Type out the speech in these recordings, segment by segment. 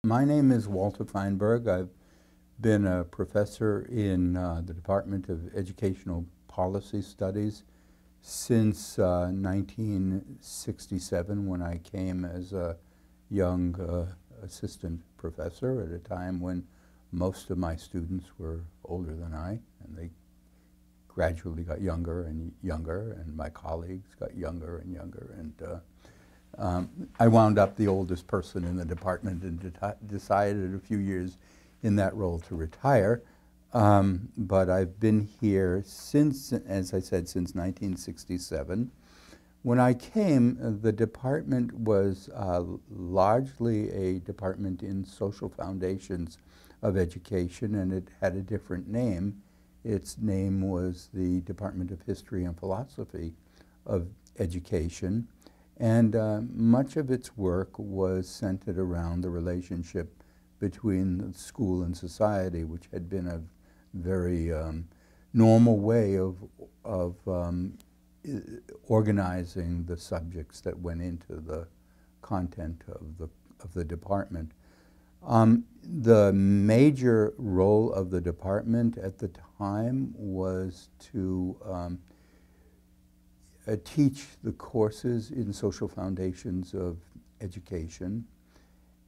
My name is Walter Feinberg. I've been a professor in the Department of Educational Policy Studies since 1967, when I came as a young assistant professor at a time when most of my students were older than I, and they gradually got younger and younger, and my colleagues got younger and younger, and I wound up the oldest person in the department and decided a few years in that role to retire. But I've been here since, as I said, since 1967. When I came, the department was largely a department in social foundations of education, and it had a different name. Its name was the Department of History and Philosophy of Education. And much of its work was centered around the relationship between school and society, which had been a very normal way of organizing the subjects that went into the content of the department. The major role of the department at the time was to teach the courses in social foundations of education.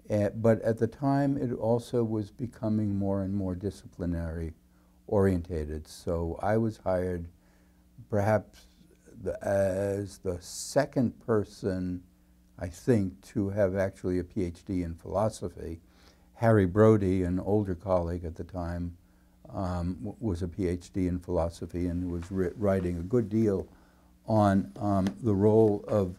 But at the time, it also was becoming more and more disciplinary orientated. So I was hired perhaps as the second person, I think, to have actually a PhD in philosophy. Harry Brody, an older colleague at the time, was a PhD in philosophy and was writing a good deal on the role of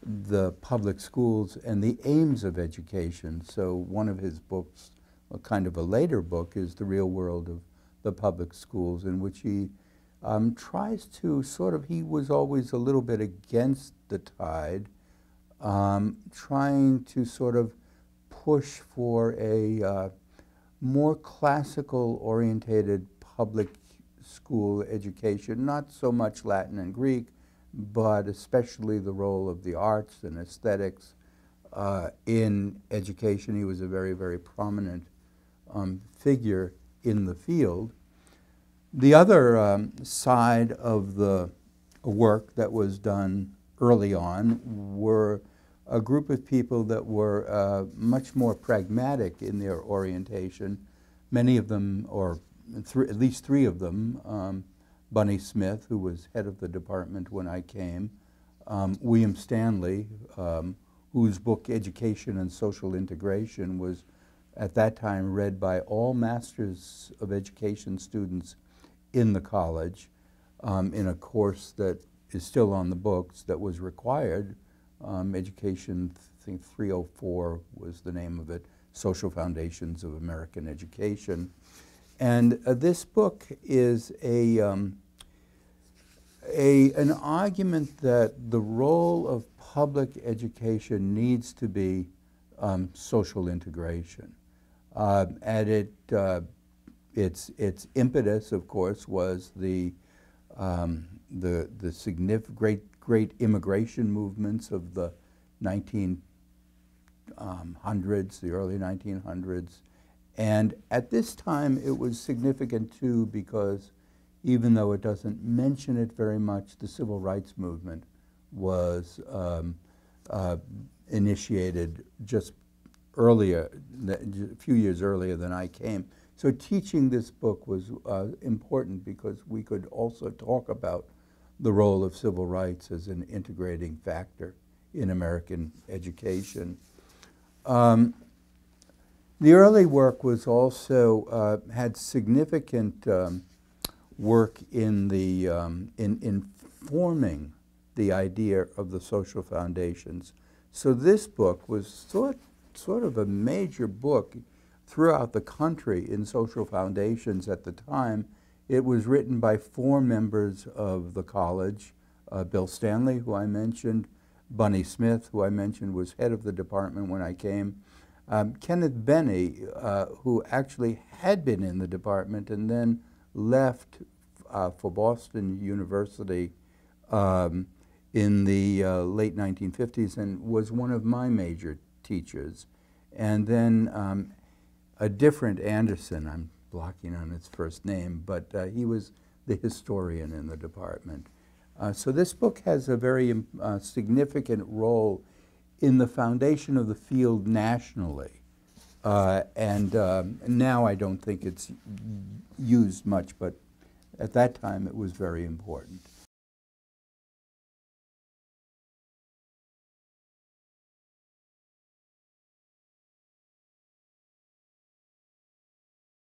the public schools and the aims of education. So one of his books, a kind of a later book, is The Real World of the Public Schools, in which he tries to he was always a little bit against the tide, trying to sort of push for a more classical orientated public school education, not so much Latin and Greek, but especially the role of the arts and aesthetics in education. He was a very, very prominent figure in the field. The other side of the work that was done early on were a group of people that were much more pragmatic in their orientation. Many of them, or at least three of them, Bunny Smith, who was head of the department when I came, William Stanley, whose book Education and Social Integration was at that time read by all Masters of Education students in the college, in a course that is still on the books that was required. Education, I think 304 was the name of it, Social Foundations of American Education. And this book is an argument that the role of public education needs to be social integration. And its impetus, of course, was the significant, great immigration movements of the 1900s, the early 1900s. And at this time, it was significant, too, because even though it doesn't mention it very much, the civil rights movement was initiated just earlier, a few years earlier than I came. So teaching this book was important because we could also talk about the role of civil rights as an integrating factor in American education. The early work was also had significant work in the in forming the idea of the social foundations. So this book was sort of a major book throughout the country in social foundations at the time. It was written by 4 members of the college: Bill Stanley, who I mentioned; Bunny Smith, who I mentioned was head of the department when I came; Kenneth Benny, who actually had been in the department and then left for Boston University in the late 1950s and was one of my major teachers. And then a different Anderson, I'm blocking on his first name, but he was the historian in the department. So this book has a very significant role in the foundation of the field nationally. And now I don't think it's used much, but at that time it was very important.